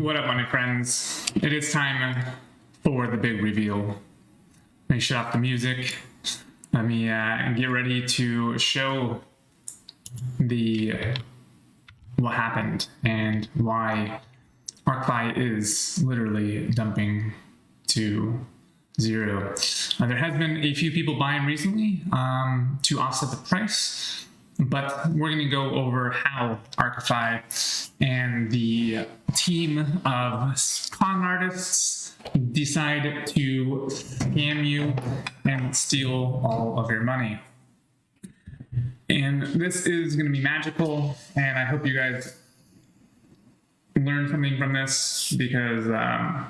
What up, money friends? It is time for the big reveal. Let me shut off the music. Let me get ready to show what happened and why Arkfi is literally dumping to zero. There has been a few people buying recently to offset the price, but we're going to go over how Arkfi and the team of con artists decide to scam you and steal all of your money. And this is going to be magical, and I hope you guys learn something from this, because I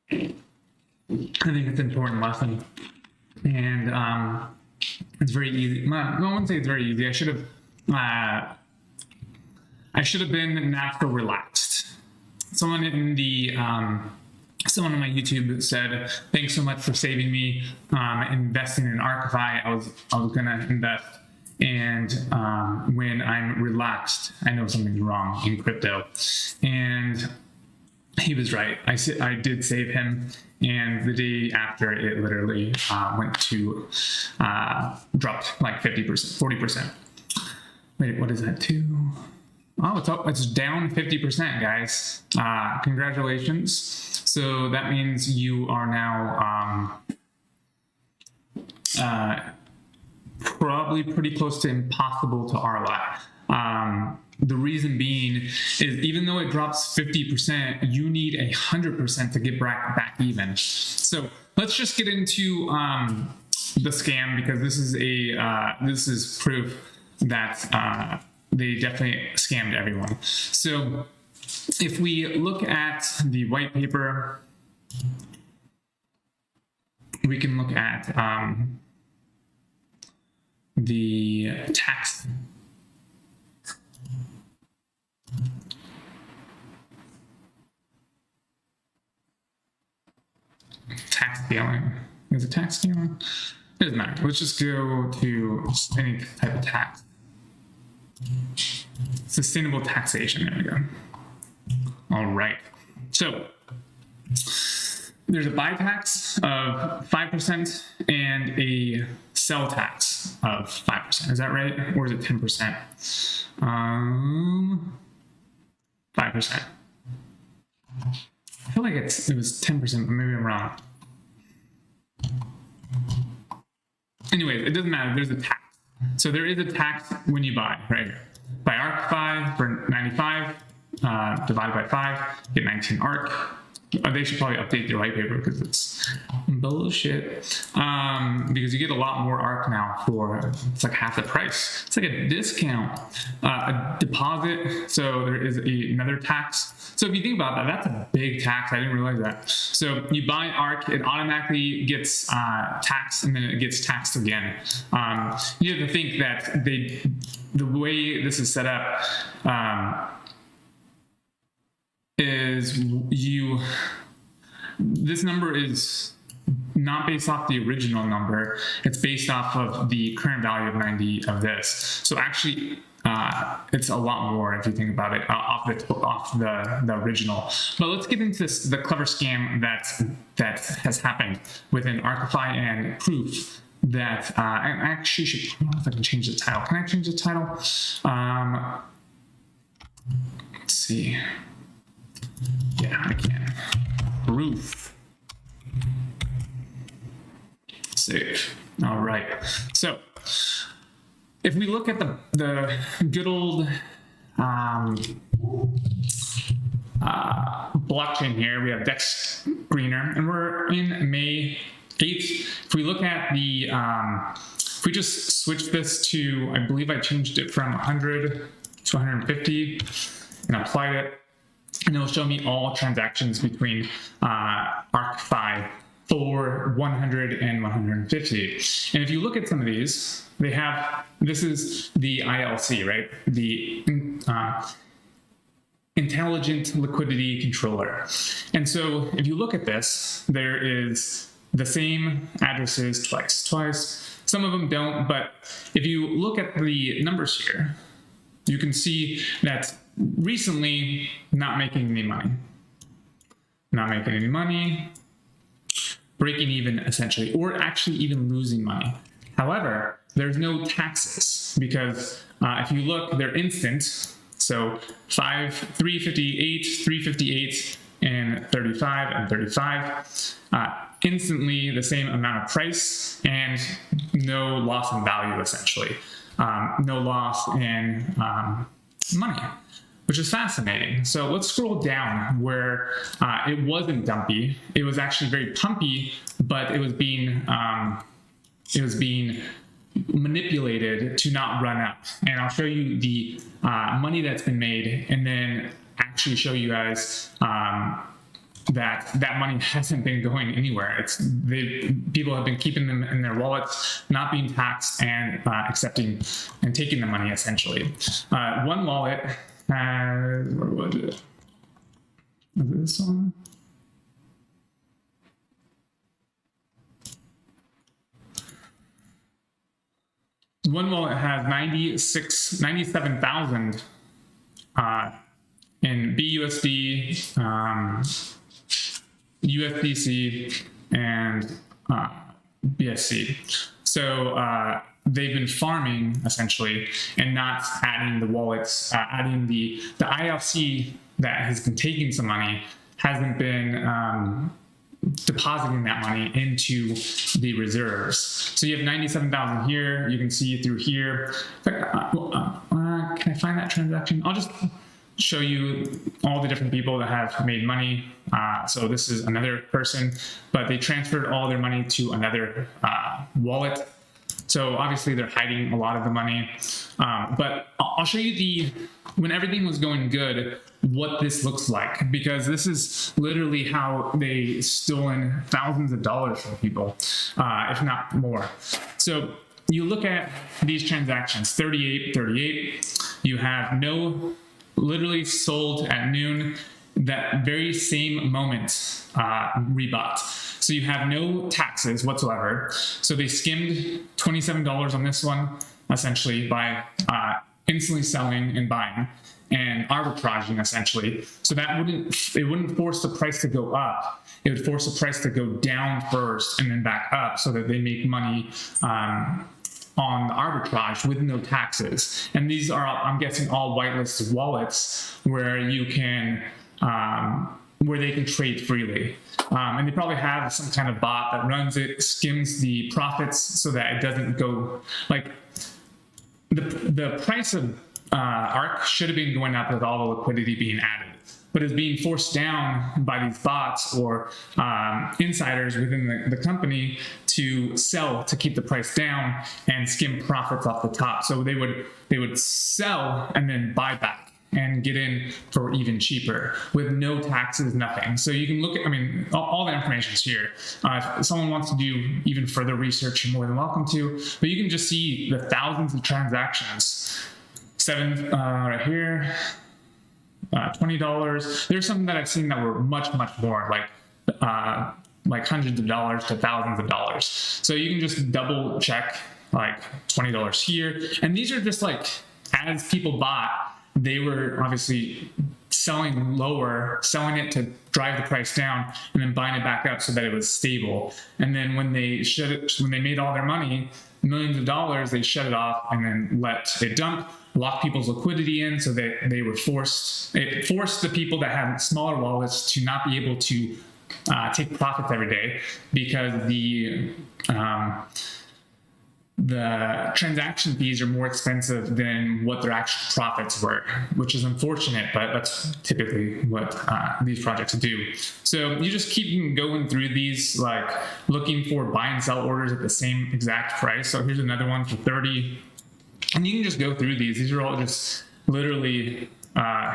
think it's an important lesson. And it's very easy. No, I wouldn't say it's very easy. I should have been natural relaxed. Someone on my YouTube said, "Thanks so much for saving me investing in Arkfi. I was gonna invest, and when I'm relaxed, I know something's wrong in crypto." And he was right. I did save him, and the day after, it literally went to dropped like 50%, 40%. Wait, what is that? It's down 50%, guys. Congratulations. So that means you are now probably pretty close to impossible to RLI. The reason being is, even though it drops 50%, you need 100% to get back even. So let's just get into the scam, because this is proof that they definitely scammed everyone. So if we look at the white paper, we can look at the tax scaling. Is it tax scaling? It doesn't matter. Let's just go to any type of tax. Sustainable taxation. There we go. All right. So there's a buy tax of 5% and a sell tax of 5%. Is that right? Or is it 10%? 5%. I feel like it was 10%, but maybe I'm wrong. Anyway, it doesn't matter. There's a tax. So there is a tax when you buy, right here. Buy Arkfi for 95, divided by 5, get 19 ARK. They should probably update their white paper, because it's bullshit. Because you get a lot more ARK now it's like half the price. It's like a discount, a deposit. So there is another tax. So if you think about that, that's a big tax. I didn't realize that. So you buy ARK, it automatically gets taxed, and then it gets taxed again. You have to think that the way this is set up, this number is not based off the original number. It's based off of the current value of 90 of this. So actually, it's a lot more if you think about it off the original. But let's get into the clever scam that has happened within Arkfi, and proof that I actually should. I don't know if I can change the title. Can I change the title? Let's see. Yeah, I can. Proof. Save. All right. So if we look at the good old blockchain here, we have Dex Greener, and we're in May 8th. If we look at if we just switch this to, I believe I changed it from 100 to 150 and applied it, and it'll show me all transactions between Arkfi for 100 and 150. And if you look at some of these, this is the ILC, right? The Intelligent Liquidity Controller. And so if you look at this, there is the same addresses twice. Some of them don't, but if you look at the numbers here, you can see that recently not making any money. Not making any money, breaking even essentially, or actually even losing money. However, there's no taxes because if you look, they're instant. So 358, 358, and 35 and 35. Instantly the same amount of price and no loss in value essentially. No loss in money, which is fascinating. So let's scroll down where it wasn't dumpy. It was actually very pumpy, but it was being manipulated to not run up. And I'll show you the money that's been made, and then actually show you guys that money hasn't been going anywhere. People have been keeping them in their wallets, not being taxed, and accepting and taking the money essentially. One wallet has, where was it? Was it this one? One wallet has 97,000 in BUSD, USDC, and BSC. So they've been farming essentially and not adding the wallets, adding the ILC that has been taking some money hasn't been depositing that money into the reserves. So you have 97,000 here. You can see through here. Can I find that transaction? I'll just show you all the different people that have made money. So this is another person, but they transferred all their money to another wallet. So obviously they're hiding a lot of the money. But I'll show you when everything was going good, what this looks like, because this is literally how they stolen thousands of dollars from people, if not more. So you look at these transactions, 38, you have literally sold at noon, that very same moment rebought. So you have no taxes whatsoever. So they skimmed $27 on this one, essentially by instantly selling and buying and arbitraging essentially. So it wouldn't force the price to go up. It would force the price to go down first and then back up so that they make money on the arbitrage with no taxes. And these are, I'm guessing, all whitelisted wallets where you can, where they can trade freely. And they probably have some kind of bot that runs it, skims the profits so that it doesn't go, like, the price of ARK should have been going up with all the liquidity being added, but is being forced down by these bots or insiders within the company to sell to keep the price down and skim profits off the top. So they would sell and then buy back and get in for even cheaper with no taxes, nothing. So you can look at, I mean, all the information is here. If someone wants to do even further research, you're more than welcome to, but you can just see the thousands of transactions. Right here, $20. There's some that I've seen that were much more, like hundreds of dollars to thousands of dollars. So you can just double check, like $20 here. And these are just like, as people bought, they were obviously selling lower, selling it to drive the price down, and then buying it back up so that it was stable. And then when they made all their money, millions of dollars, they shut it off and then let it dump, lock people's liquidity in, so that it forced the people that had smaller wallets to not be able to take profits every day, because the transaction fees are more expensive than what their actual profits were, which is unfortunate, but that's typically what these projects do. So you just keep going through these, like looking for buy and sell orders at the same exact price. So here's another one for 30, and you can just go through these. These are all just literally,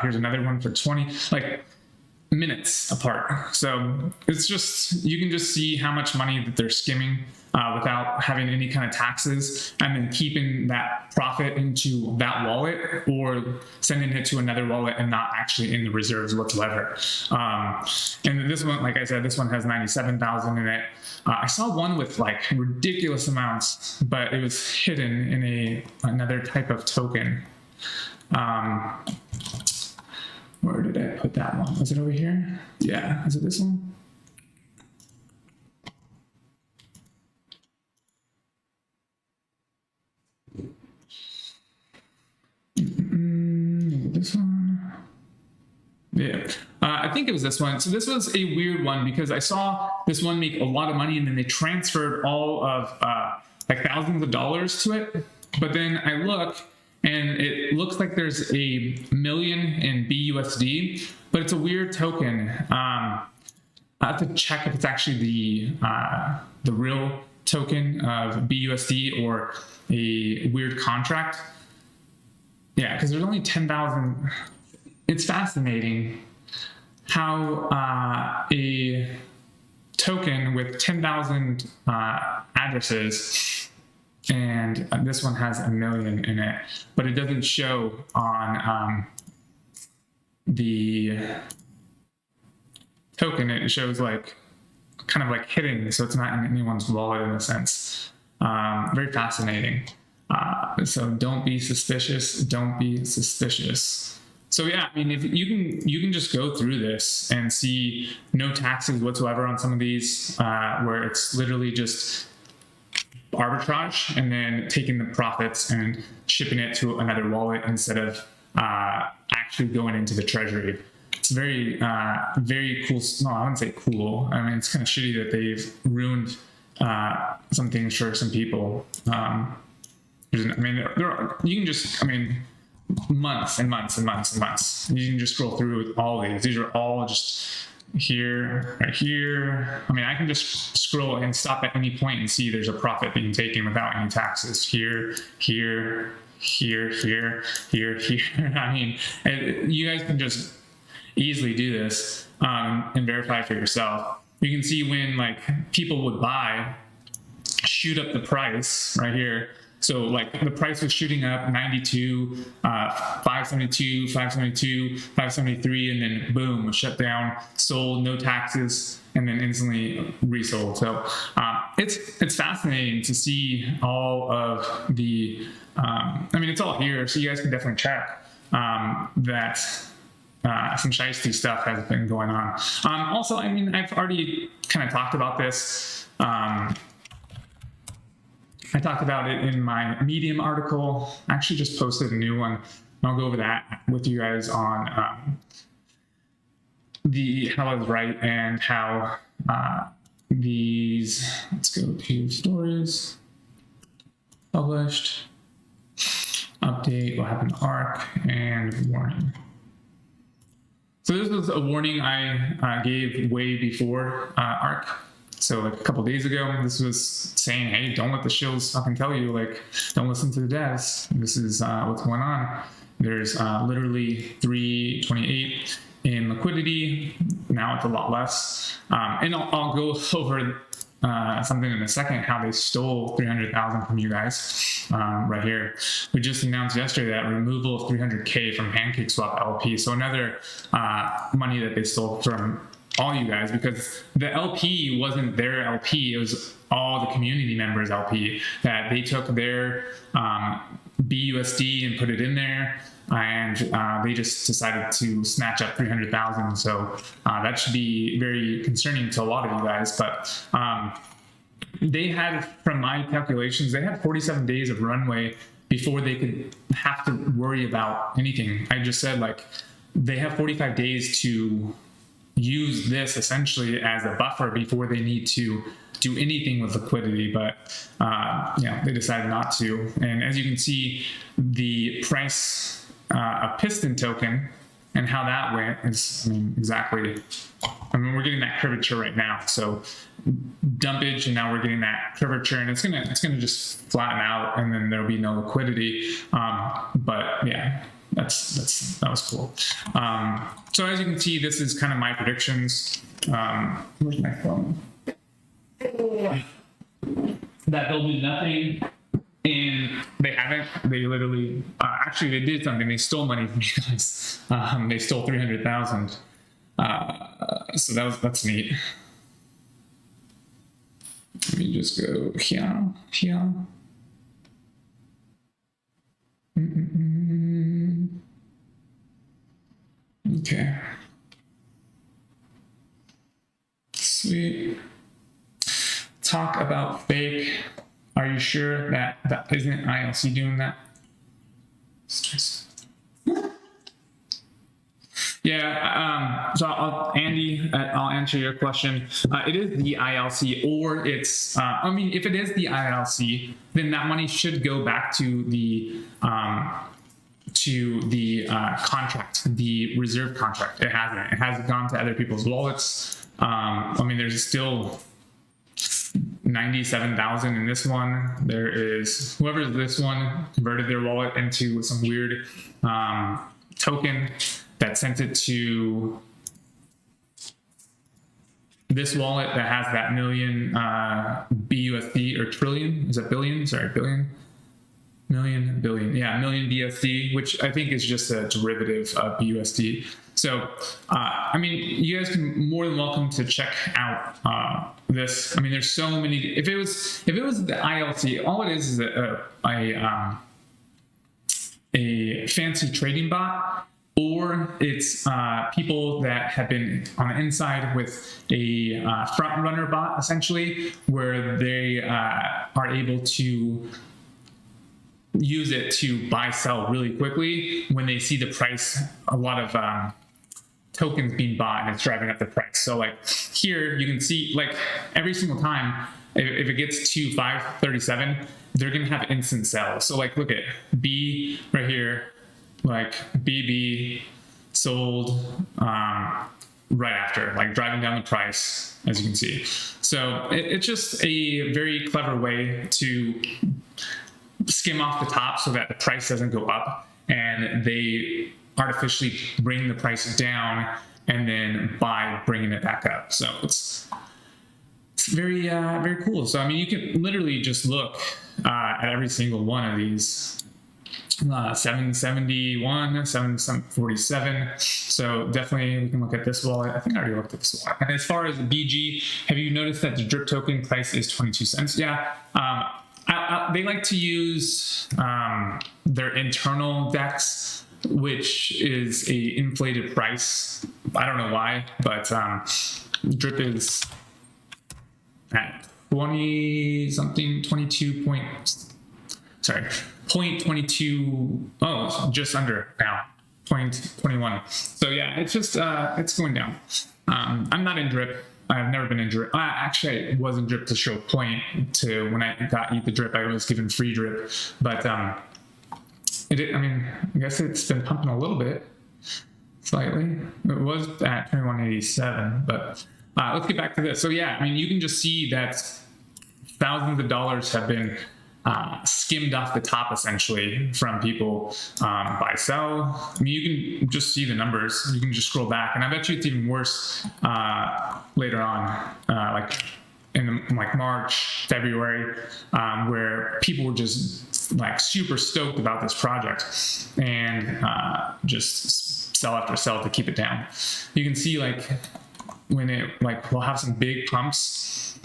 here's another one for 20, like minutes apart. So it's just, you can just see how much money that they're skimming without having any kind of taxes, and then keeping that profit into that wallet or sending it to another wallet and not actually in the reserves whatsoever. And this one, like I said, this one has 97,000 in it. I saw one with like ridiculous amounts, but it was hidden in another type of token. Where did I put that one? Was it over here? Yeah, is it this one? This one? Yeah, I think it was this one. So this was a weird one because I saw this one make a lot of money and then they transferred all of like thousands of dollars to it. But then I look and it looks like there's a million in BUSD, but it's a weird token. I have to check if it's actually the real token of BUSD or a weird contract. Yeah, because there's only 10,000. It's fascinating how a token with 10,000 addresses, and this one has a million in it, but it doesn't show on the token. It shows like kind of like hidden, so it's not in anyone's wallet in a sense. Very fascinating. So don't be suspicious. Don't be suspicious. So yeah, I mean, if you can just go through this and see no taxes whatsoever on some of these, where it's literally just arbitrage and then taking the profits and shipping it to another wallet instead of actually going into the treasury. It's very, very cool. No, I wouldn't say cool. I mean, it's kind of shitty that they've ruined some things for some people. I mean, you can just, I mean, months and months and months and months. You can just scroll through all these. These are all just here, right here. I mean, I can just scroll and stop at any point and see there's a profit being taken without any taxes. Here, here, here, here, here, here. I mean, you guys can just easily do this and verify for yourself. You can see when like people would buy, shoot up the price right here. So like the price was shooting up 92, 572, 572, 573, and then boom, was shut down, sold, no taxes, and then instantly resold. So it's fascinating to see all of the, I mean, it's all here, so you guys can definitely check that some shiesty stuff has been going on. Also, I mean, I've already kind of talked about this. I talked about it in my Medium article. I actually just posted a new one. I'll go over that with you guys on how I was right and how these, let's go to stories, published, update, what happened to ARK, and warning. So this was a warning I gave way before ARK. So like a couple days ago, this was saying, hey, don't let the shills fucking tell you, like, don't listen to the devs. This is what's going on. There's literally 328 in liquidity. Now it's a lot less. And I'll go over something in a second, how they stole 300,000 from you guys right here. We just announced yesterday that removal of 300K from PancakeSwap LP. So another money that they stole from all you guys, because the LP wasn't their LP, it was all the community members LP, that they took their BUSD and put it in there, and they just decided to snatch up 300,000. So that should be very concerning to a lot of you guys. But they had, from my calculations, they had 47 days of runway before they could have to worry about anything. I just said, like, they have 45 days to use this essentially as a buffer before they need to do anything with liquidity, but they decided not to. And as you can see, the price of Piston token and how that went is, I mean, exactly, I mean, we're getting that curvature right now. So dumpage, and now we're getting that curvature, and it's gonna just flatten out, and then there'll be no liquidity. But yeah, that was cool. So as you can see, this is kind of my predictions. Where's my phone? That they'll do nothing, and they haven't. They literally, actually, they did something. They stole money from you guys. They stole 300,000. So that's neat. Let me just go here. Okay. Sweet. Talk about fake. Are you sure that isn't ILC doing that? Yeah, so Andy, I'll answer your question. It is the ILC, or it's, I mean, if it is the ILC, then that money should go back to the contract, the reserve contract. It hasn't. It hasn't gone to other people's wallets. I mean, there's still 97,000 in this one. There is whoever's this one converted their wallet into some weird token that sent it to this wallet that has that million BUSD, or trillion, is it billion? Sorry, billion. Billion, yeah, million BUSD, which I think is just a derivative of BUSD. So, I mean, you guys can more than welcome to check out this. I mean, there's so many. If it was the ILC, all it is a fancy trading bot, or it's people that have been on the inside with a front runner bot, essentially, where they are able to use it to buy, sell really quickly when they see the price, a lot of tokens being bought, and it's driving up the price. So like here, you can see like every single time, if it gets to 537, they're gonna have instant sales. So like, look at B right here, like BB sold right after, like driving down the price, as you can see. So it's just a very clever way to skim off the top so that the price doesn't go up, and they artificially bring the price down and then buy, bringing it back up. So it's very, very cool. So, I mean, you can literally just look at every single one of these. 771, 747. So definitely we can look at this wallet. I think I already looked at this wallet. And as far as the BG, have you noticed that the drip token price is 22 cents? Yeah. They like to use their internal DEX, which is a inflated price. I don't know why, but drip is at 20 something, 0.22, oh, just under now, 0.21. So yeah, it's just, it's going down. I'm not in drip. I've never been in drip. Actually, I was in drip to show point to when I got Eat the Drip, I was given free drip. But I mean, I guess it's been pumping a little bit, slightly. It was at 2187, but let's get back to this. So yeah, I mean, you can just see that thousands of dollars have been skimmed off the top, essentially, from people buy, sell. I mean, you can just see the numbers. You can just scroll back, and I bet you it's even worse later on, like in like March, February, where people were just like super stoked about this project and just sell after sell to keep it down. You can see like when it we'll have some big pumps.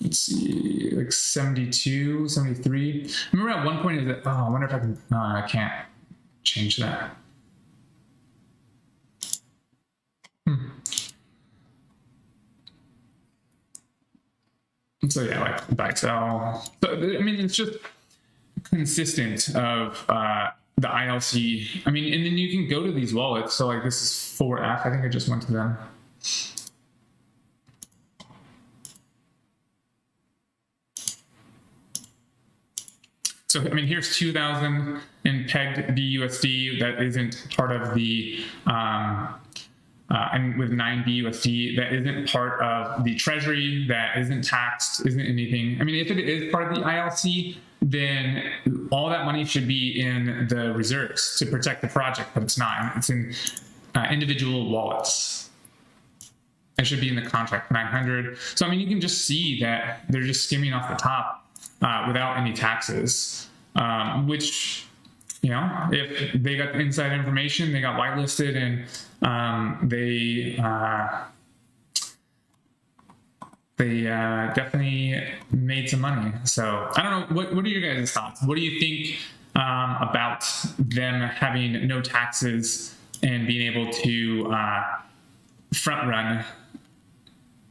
Let's see, like 72, 73. I remember at one point, I wonder if I can, I can't change that. So yeah, like buy, sell. So, I mean, it's just consistent of the ILC. I mean, and then you can go to these wallets. So like this is 4F. I think I just went to them. So, I mean, here's 2,000 in pegged BUSD that isn't part of the, and with 9 BUSD that isn't part of the treasury, that isn't taxed, isn't anything. I mean, if it is part of the ILC, then all that money should be in the reserves to protect the project, but it's not. It's in individual wallets. It should be in the contract 900. So, I mean, you can just see that they're just skimming off the top without any taxes, which, you know, if they got the inside information, they got whitelisted, and they definitely made some money. So I don't know, what are your guys' thoughts? What do you think about them having no taxes and being able to front run.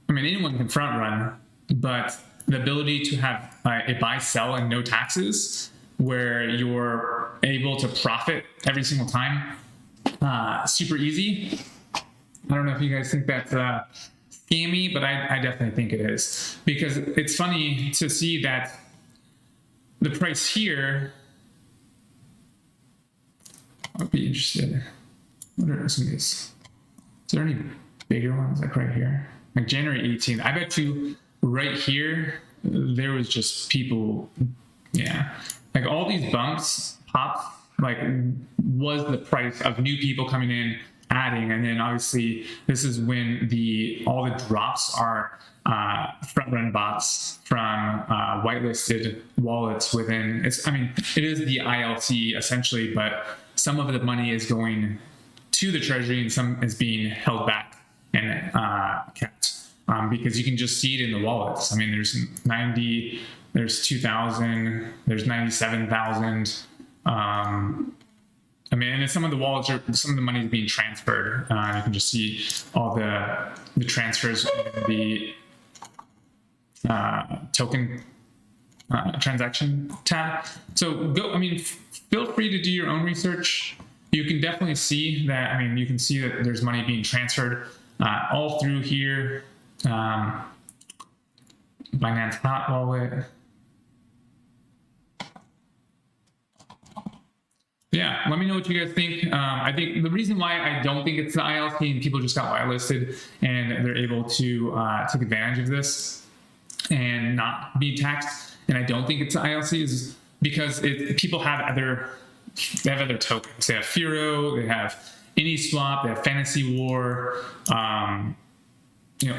I mean, anyone can front run, but the ability to have a buy sell and no taxes, where you're able to profit every single time, super easy. I don't know if you guys think that's scammy, but I definitely think it is, because it's funny to see that the price here. I'd be interested. What are some of these? Is there any bigger ones, like right here? Like January 18th. I bet you right here, there was just people, yeah. Like all these bumps, pops, like was the price of new people coming in, adding, and then obviously this is when all the drops are front run bots from whitelisted wallets within. It is the ILC essentially, but some of the money is going to the treasury and some is being held back and kept, because you can just see it in the wallets. I mean, there's 90, there's 2,000, there's 97,000. And some of the wallets some of the money is being transferred. You can just see all the transfers in the token transaction tab. So feel free to do your own research. You can definitely see that. You can see that there's money being transferred all through here. Binance Hot Wallet. Yeah, let me know what you guys think. I think the reason why I don't think it's the ILC and people just got whitelisted and they're able to take advantage of this and not be taxed, and I don't think it's the ILC, is because people have other tokens. They have Firo, they have AnySwap, they have Fantasy War,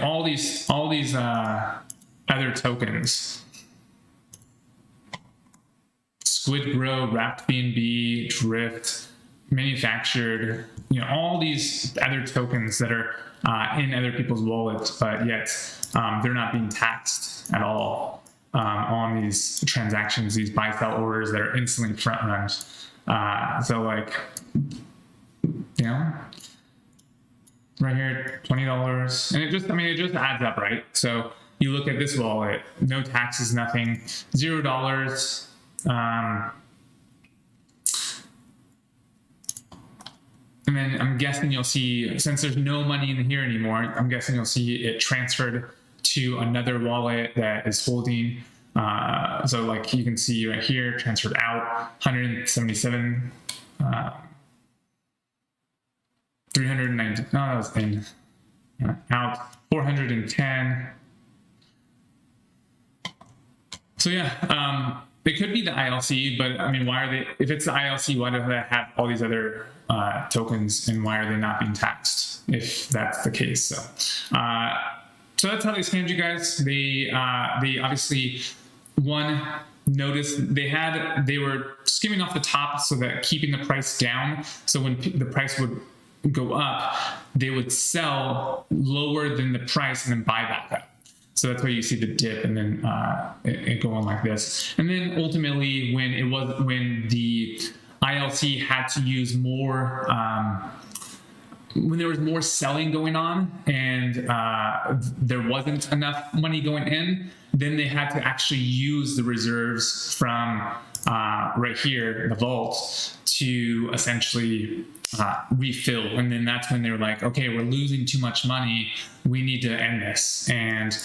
all these other tokens. Squid Grow, Wrapped BNB, Drift, Manufactured, all these other tokens that are in other people's wallets, but yet they're not being taxed at all on these transactions, these buy-sell orders that are instantly front-run. So right here, $20, and it just adds up, right? So you look at this wallet, no taxes, nothing, $0. And then I'm guessing you'll see, since there's no money in here anymore, I'm guessing you'll see it transferred to another wallet that is holding. So you can see right here, transferred out 177, 390. No, that was in. Out 410. So yeah, it could be the ILC, but why are they? If it's the ILC, why do they have all these other tokens, and why are they not being taxed if that's the case? So that's how they scammed you guys. They obviously noticed they were skimming off the top, so that keeping the price down. So when the price would go up, they would sell lower than the price and then buy back up. So that's why you see the dip and then it go on like this. And then ultimately, when the ILC had to use more, when there was more selling going on and there wasn't enough money going in, then they had to actually use the reserves from right here, the vault, to essentially refill. And then that's when they were like, okay, we're losing too much money, we need to end this. And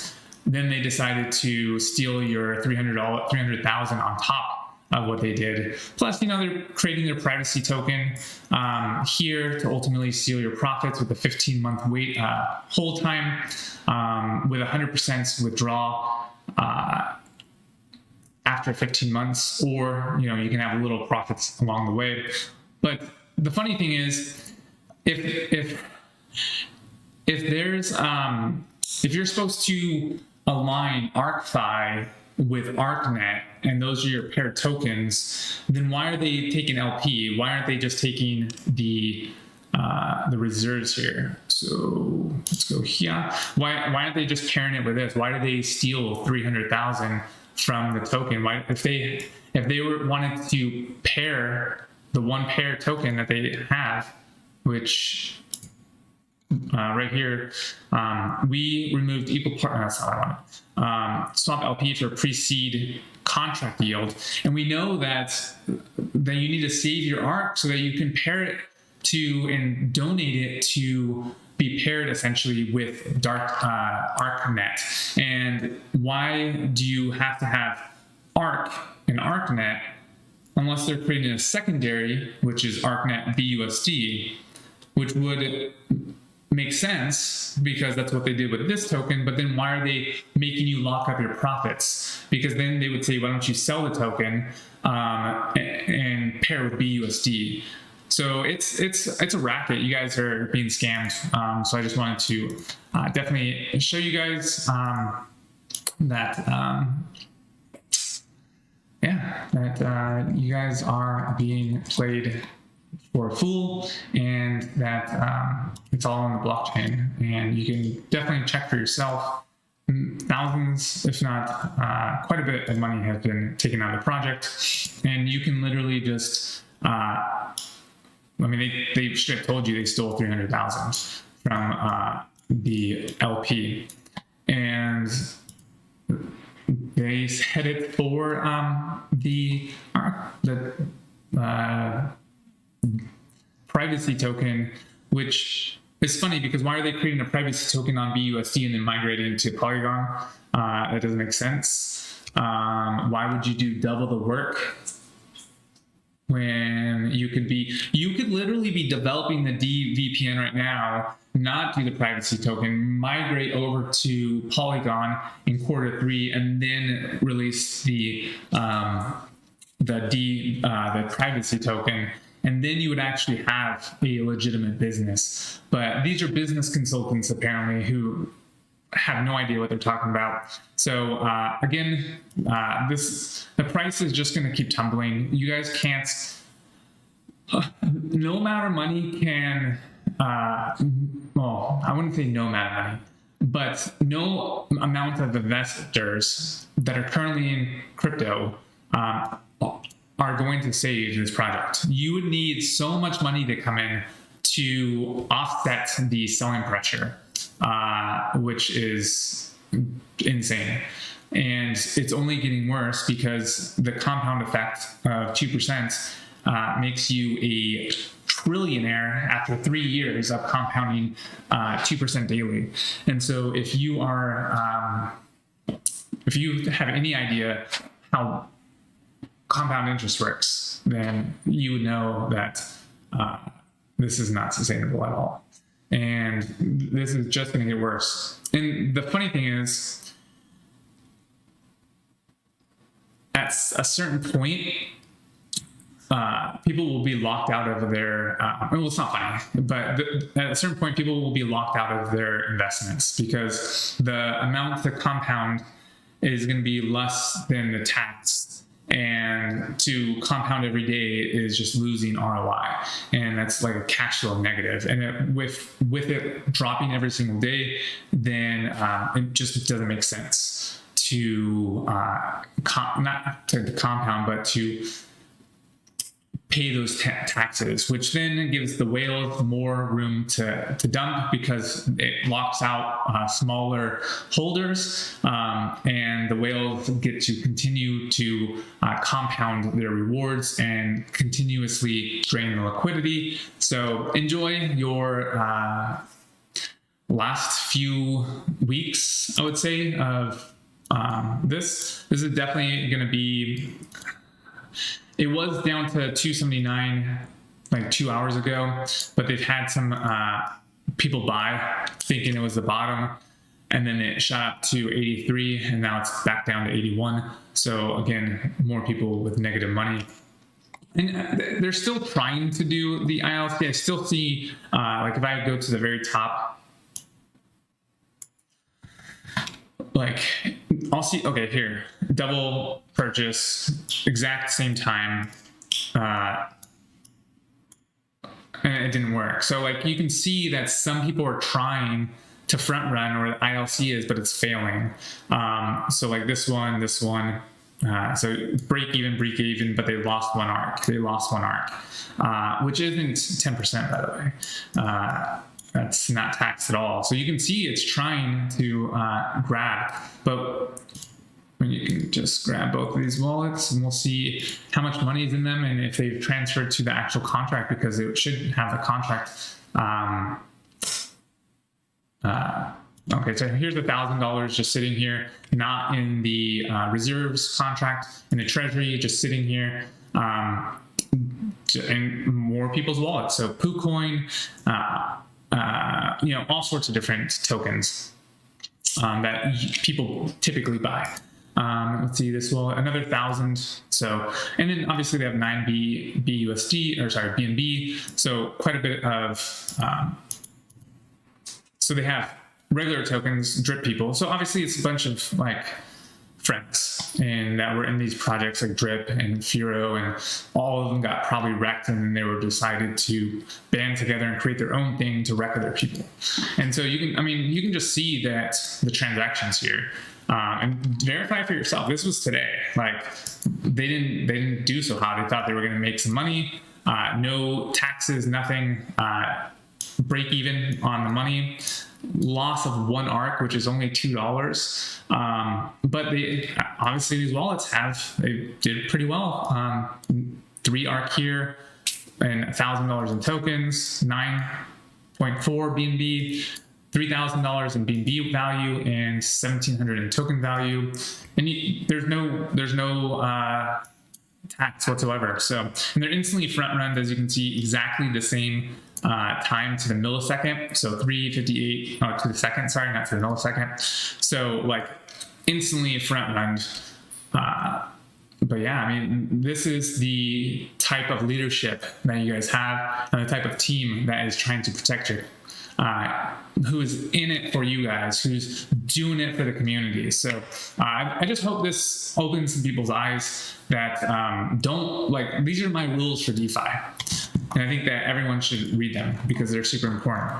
then they decided to steal your $300,000 on top of what they did. Plus, they're creating their privacy token here to ultimately steal your profits with a 15-month wait hold time, with 100% withdrawal after 15 months, or you can have little profits along the way. But the funny thing is, if there's if you're supposed to align Arkfi with ArkNet, and those are your paired tokens, then why are they taking LP? Why aren't they just taking the reserves here? So let's go here. Why aren't they just pairing it with this? Why do they steal 300,000 from the token? Why, if they wanted to pair the one pair token that they have which right here, we removed equal part. That's not what I wanted. Swap LP for pre-seed contract yield, and we know that you need to save your ARK so that you can pair it to and donate it to be paired essentially with ArkNet. And why do you have to have ARK and ArkNet unless they're creating a secondary, which is ArkNet BUSD, which would make sense because that's what they did with this token, but then why are they making you lock up your profits? Because then they would say, why don't you sell the token and pair with BUSD? So it's a racket. You guys are being scammed. So I just wanted to definitely show you guys that you guys are being played for a fool, and that it's all on the blockchain, and you can definitely check for yourself. Thousands, if not quite a bit of money has been taken out of the project, and you can literally just they straight told you they stole 300,000 from the LP, and they set it for the privacy token, which is funny because why are they creating a privacy token on BUSD and then migrating to Polygon? That doesn't make sense. Why would you do double the work when you could literally be developing the DVPN right now, not do the privacy token, migrate over to Polygon in Q3, and then release the privacy token, and then you would actually have a legitimate business. But these are business consultants apparently who have no idea what they're talking about. So again, the price is just going to keep tumbling. You guys can't. No amount of money can. Well, I wouldn't say no amount of money, but no amount of investors that are currently in crypto are going to save this project. You would need so much money to come in to offset the selling pressure, which is insane. And it's only getting worse because the compound effect of 2% makes you a trillionaire after 3 years of compounding 2% daily. And so if you have any idea how compound interest works, then you would know that this is not sustainable at all. And this is just going to get worse. And the funny thing is, at a certain point, people will be locked out of their, well, it's not funny, but at a certain point, people will be locked out of their investments because the amount to compound is going to be less than the tax. And to compound every day is just losing ROI. And that's like a cash flow negative. And with it dropping every single day, then it just doesn't make sense to not to compound, but to pay those taxes, which then gives the whales more room to dump because it locks out smaller holders, and the whales get to continue to compound their rewards and continuously drain the liquidity. So enjoy your last few weeks, I would say, of this. This is definitely going to be. It was down to 279 like 2 hours ago, but they've had some people buy thinking it was the bottom, and then it shot up to 83, and now it's back down to 81. So again, more people with negative money. And they're still trying to do the ILC. I still see, like if I go to the very top, like I'll see, okay, here, double purchase, exact same time, and it didn't work. So like you can see that some people are trying to front run where the ILC is, but it's failing. So like this one, So break even, but they lost one ARK. Which isn't 10%, by the way. That's not taxed at all. So you can see it's trying to grab, but when you can just grab both of these wallets and we'll see how much money is in them and if they've transferred to the actual contract, because it should have the contract. Okay, so here's $1,000 just sitting here, not in the reserves contract, in the treasury, just sitting here, in more people's wallets. So PooCoin, all sorts of different tokens that people typically buy. Let's see, this will another 1,000. So, and then obviously they have 9 BNB. So quite a bit of, so they have regular tokens, drip people. So obviously it's a bunch of like friends and that were in these projects like Drip and Furo, and all of them got probably wrecked, and then they were decided to band together and create their own thing to wreck other people. And so you can just see that the transactions here, and verify for yourself. This was today. Like they didn't do so hot. They thought they were going to make some money, no taxes, nothing, break even on the money. Loss of one ARK, which is only $2. But they obviously, these wallets they did pretty well. 3 ARK here and $1,000 in tokens, 9.4 BNB, $3,000 in BNB value, and 1,700 in token value. And there's no tax whatsoever. So, and they're instantly front run, as you can see, exactly the same time to the millisecond. So 358 to the second, sorry, not to the millisecond. So like instantly front run. But yeah, I mean, this is the type of leadership that you guys have, and the type of team that is trying to protect you. Who is in it for you guys, who's doing it for the community. So I just hope this opens some people's eyes that these are my rules for DeFi. And I think that everyone should read them because they're super important.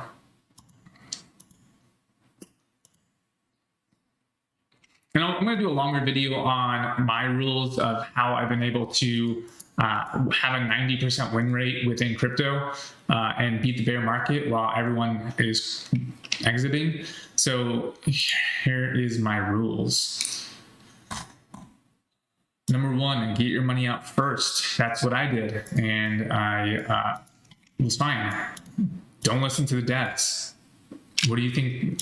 And I'm going to do a longer video on my rules of how I've been able to have a 90% win rate within crypto and beat the bear market while everyone is exiting. So here is my rules. Number 1, get your money out first. That's what I did, and I was fine. Don't listen to the devs. What do you think?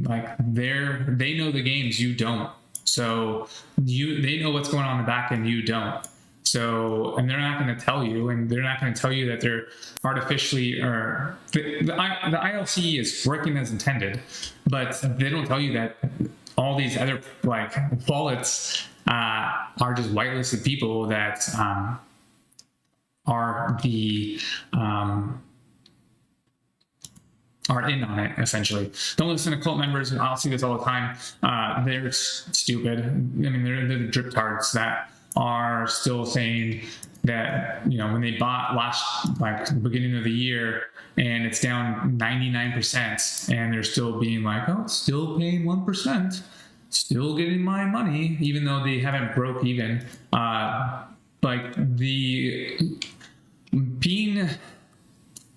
Like they know the games, you don't. So they know what's going on in the back end, you don't. So, and they're not going to tell you, and they're not going to tell you that they're artificially, or the ILC is working as intended, but they don't tell you that all these other like wallets are just whitelisted people that are in on it, essentially. Don't listen to cult members. I'll see this all the time. They're stupid. I mean, they're the drip tards that are still saying that, when they bought the beginning of the year and it's down 99%, and they're still being like, oh, it's still paying 1%, still getting my money, even though they haven't broke even.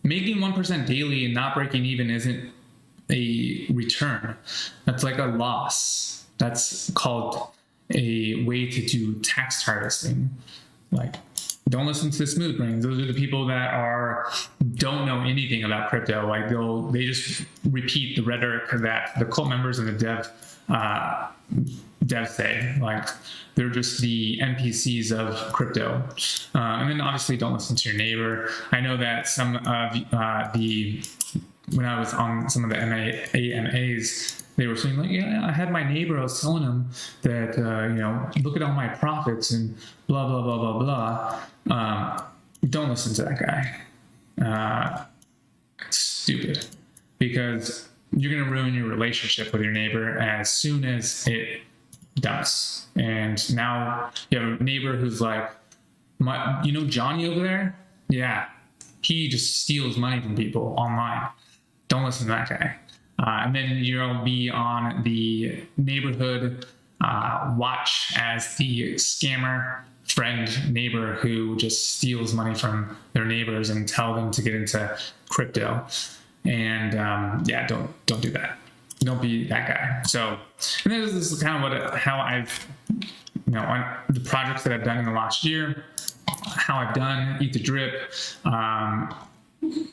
Making 1% daily and not breaking even isn't a return. That's like a loss. That's called a way to do tax harvesting. Like, don't listen to the smooth brains. Those are the people that don't know anything about crypto. Like they just repeat the rhetoric that the cult members and the dev say. Like they're just the NPCs of crypto. And then obviously don't listen to your neighbor. I know that some of when I was on some of the AMAs, they were saying like, yeah, I had my neighbor, I was telling him that, look at all my profits and blah, blah, blah, blah, blah. Don't listen to that guy. It's stupid, because you're going to ruin your relationship with your neighbor as soon as it does. And now you have a neighbor who's like, Johnny over there? Yeah, he just steals money from people online. Don't listen to that guy. And then you'll be on the neighborhood watch as the scammer friend neighbor who just steals money from their neighbors and tell them to get into crypto. And yeah, don't do that. Don't be that guy. So, and this is kind of how I've, on the projects that I've done in the last year, how I've done Eat the Drip,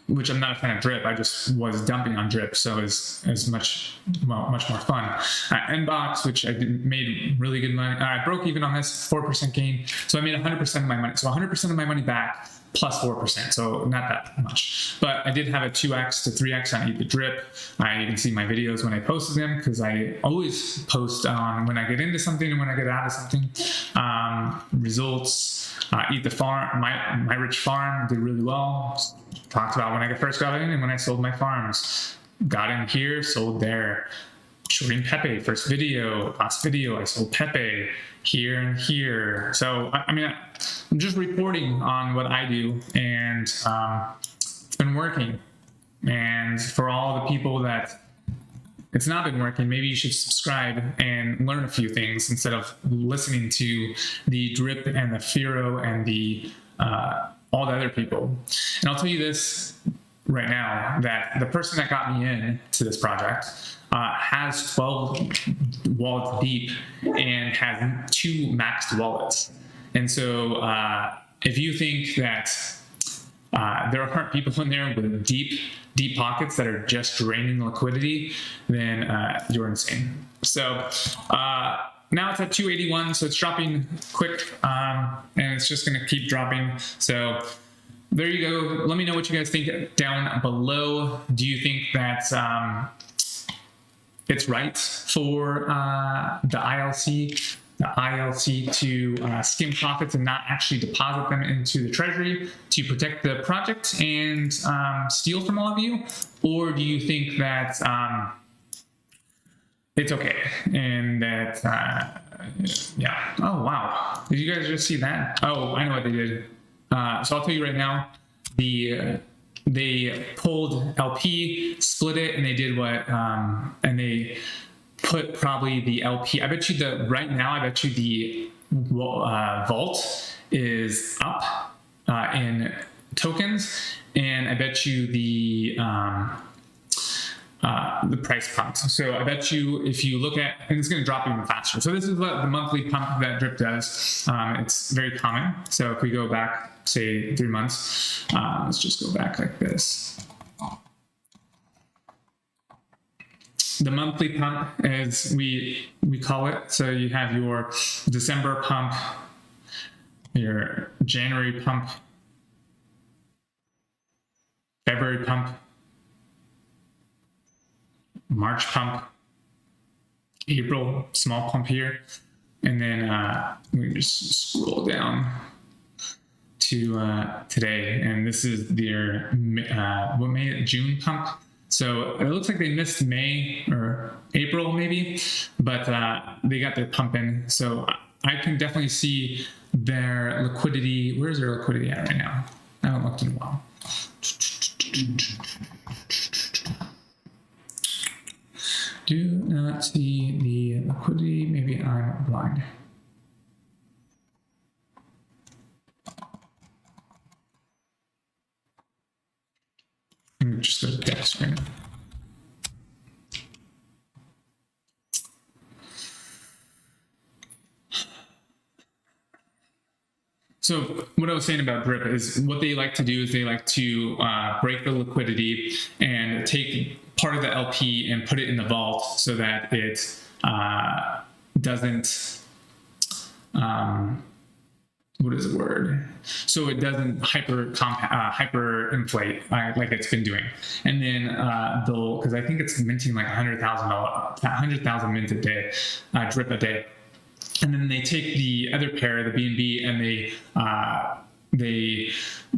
which I'm not a fan of drip. I just was dumping on drip, so it's much more fun. Inbox, which I made really good money. I broke even on this, 4% gain. So I made 100% of my money. So 100% of my money back plus 4%. So not that much. But I did have a 2x to 3x on Eat the Drip. You can see my videos when I posted them, because I always post on when I get into something and when I get out of something. Results. Eat the Farm. My Rich Farm did really well. Talked about when I first got in and when I sold my farms. Got in here, sold there. Shorting Pepe, first video, last video, I sold Pepe here and here. So, I mean, I'm just reporting on what I do, and it's been working. And for all the people that it's not been working, maybe you should subscribe and learn a few things instead of listening to the drip and the Firo and the all the other people. And I'll tell you this right now, that the person that got me in to this project has 12 wallets deep and has 2 maxed wallets. And so if you think that there aren't people in there with deep pockets that are just draining liquidity, then you're insane. So now it's at 281, so it's dropping quick, and it's just going to keep dropping. So there you go. Let me know what you guys think down below. Do you think that it's right for the ILC to skim profits and not actually deposit them into the treasury to protect the project and steal from all of you? Or do you think that it's okay and that, yeah. Oh, wow. Did you guys just see that? Oh, I know what they did. So I'll tell you right now, they pulled LP, split it, and they did what, and they put probably the LP. I bet you right now, I bet you the vault is up in tokens, and I bet you the price pumped. So I bet you if you look at, and it's going to drop even faster. So this is what the monthly pump that Drip does. It's very common. So if we go back, say 3 months, let's just go back like this. The monthly pump, as we call it. So you have your December pump, your January pump, February pump, March pump, April small pump here, and then we just scroll down to today, and this is their June pump. So it looks like they missed May or April maybe, but they got their pump in. So I can definitely see their liquidity. Where's their liquidity at right now? I haven't looked in a while. Do not see the liquidity. Maybe I'm blind. Let me just go to deck screen. So what I was saying about Drip is what they like to do is they like to break the liquidity and take part of the LP and put it in the vault so that it doesn't, what is the word? So it doesn't hyperinflate like it's been doing. And then they'll, because I think it's minting like 100,000 mint a day, Drip a day. And then they take the other pair, the BNB, and they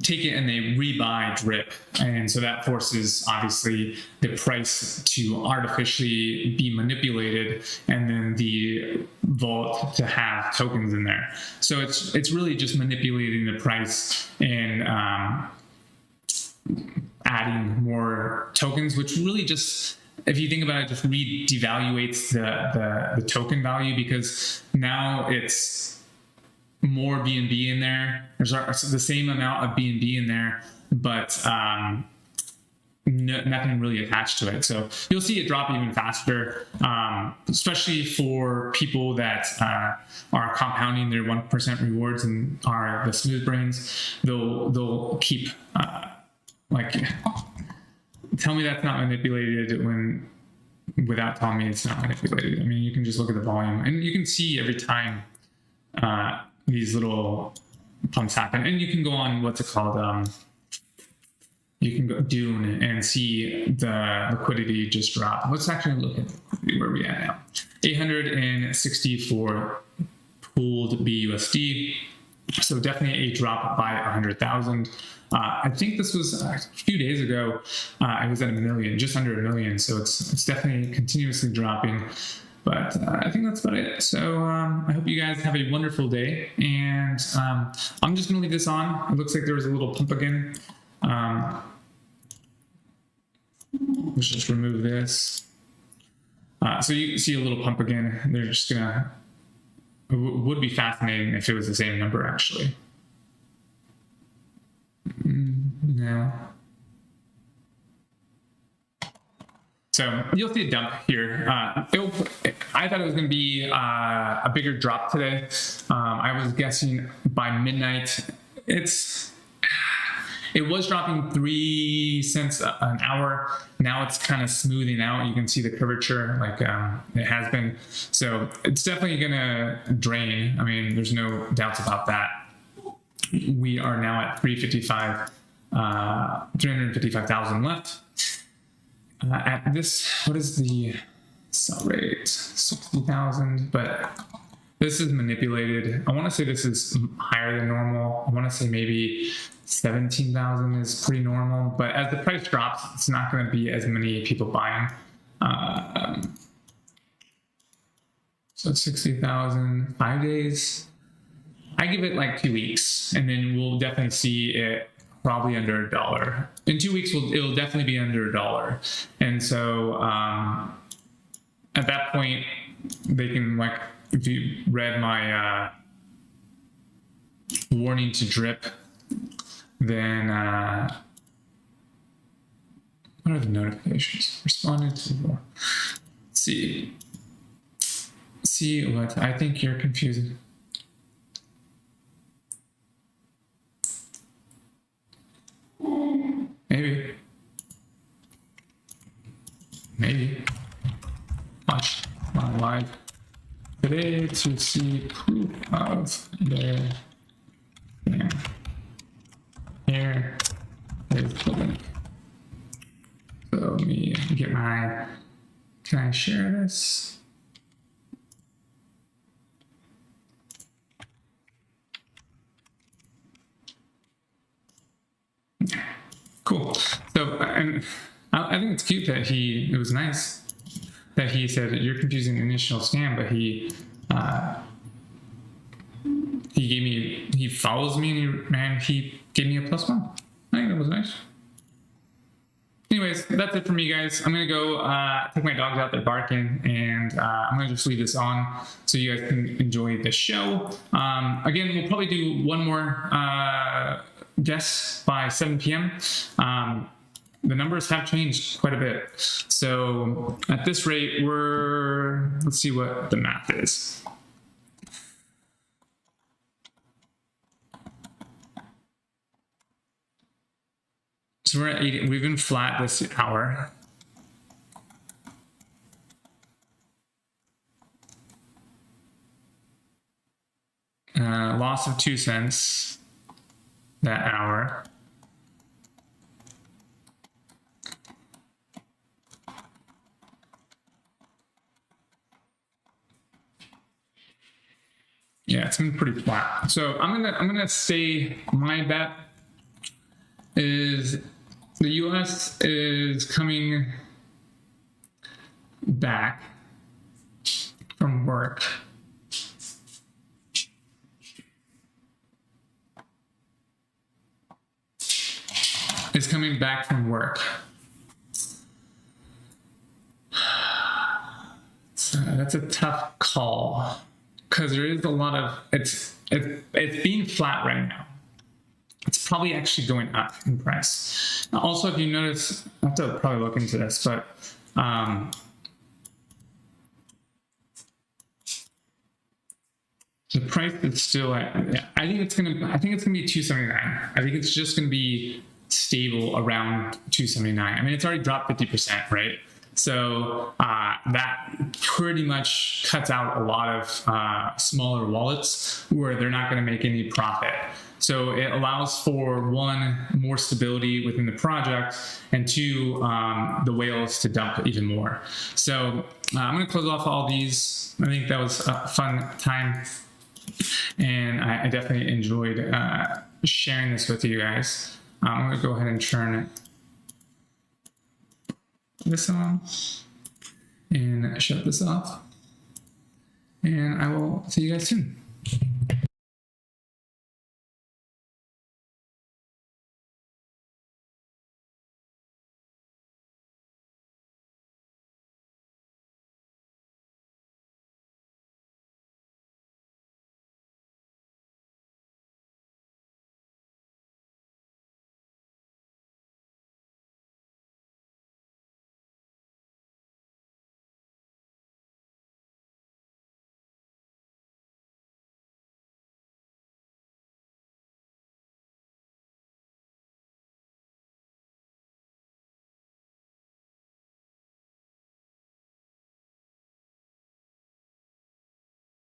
take it and they rebuy Drip. And so that forces, obviously, the price to artificially be manipulated and then the vault to have tokens in there. So it's really just manipulating the price and adding more tokens, which really just if you think about it, just devaluates the token value, because now it's more BNB in there. There's the same amount of BNB in there, but nothing really attached to it. So you'll see it drop even faster, especially for people that are compounding their 1% rewards and are the smooth brains. They'll keep like, tell me that's not manipulated without telling me it's not manipulated. I mean, you can just look at the volume and you can see every time these little pumps happen. And you can go on, what's it called? You can go Dune and see the liquidity just drop. Let's actually look at where we at now. 864 pooled BUSD. So definitely a drop by 100,000. I think this was a few days ago. It was at 1 million, just under 1 million. So it's definitely continuously dropping. But I think that's about it. So I hope you guys have a wonderful day. And I'm just going to leave this on. It looks like there was a little pump again. Let's just remove this. So you see a little pump again. They're just gonna, it would be fascinating if it was the same number actually. No. So you'll see a dump here. I thought it was going to be a bigger drop today. I was guessing by midnight. It was dropping 3 cents an hour. Now it's kind of smoothing out. You can see the curvature like it has been. So it's definitely going to drain. I mean, there's no doubts about that. We are now at 355,000 left. At this, what is the sell rate? 60,000, but this is manipulated. I want to say this is higher than normal. I want to say maybe 17,000 is pretty normal, but as the price drops, it's not going to be as many people buying. So 60,000, 5 days. I give it like 2 weeks, and then we'll definitely see it probably under $1. In 2 weeks, it'll definitely be under $1. And so at that point, they can, like, if you read my warning to drip, then what are the notifications? Responded to more. See what I think you're confusing. Maybe. Watch my live today to see proof of their scam. Here is the link. So let me get my, can I share this? Cool. So, and I think it's cute that it was nice that he said you're confusing the initial scam, but he follows me and he gave me a +1. I think that was nice. Anyways, that's it for me, guys. I'm gonna go take my dogs out, they're barking, and I'm gonna just leave this on so you guys can enjoy the show. Again, we'll probably do one more guess by 7 p.m. The numbers have changed quite a bit. So at this rate, let's see what the math is. So we're at 80, we've been flat this hour. Loss of 2 cents that hour. Yeah, it's been pretty flat. So I'm gonna say my bet is the US is coming back from work. Is coming back from work. That's a tough call because there is a lot of it's being flat right now. It's probably actually going up in price. Also, if you notice, I have to probably look into this, but the price is still at, I think it's gonna be 279. I think it's just gonna be stable around 279. I mean, it's already dropped 50%, right? So that pretty much cuts out a lot of smaller wallets where they're not going to make any profit. So it allows for, one, more stability within the project, and two, the whales to dump even more. So I'm going to close off all these. I think that was a fun time, and I definitely enjoyed sharing this with you guys. I'm going to go ahead and turn this on and shut this off, and I will see you guys soon.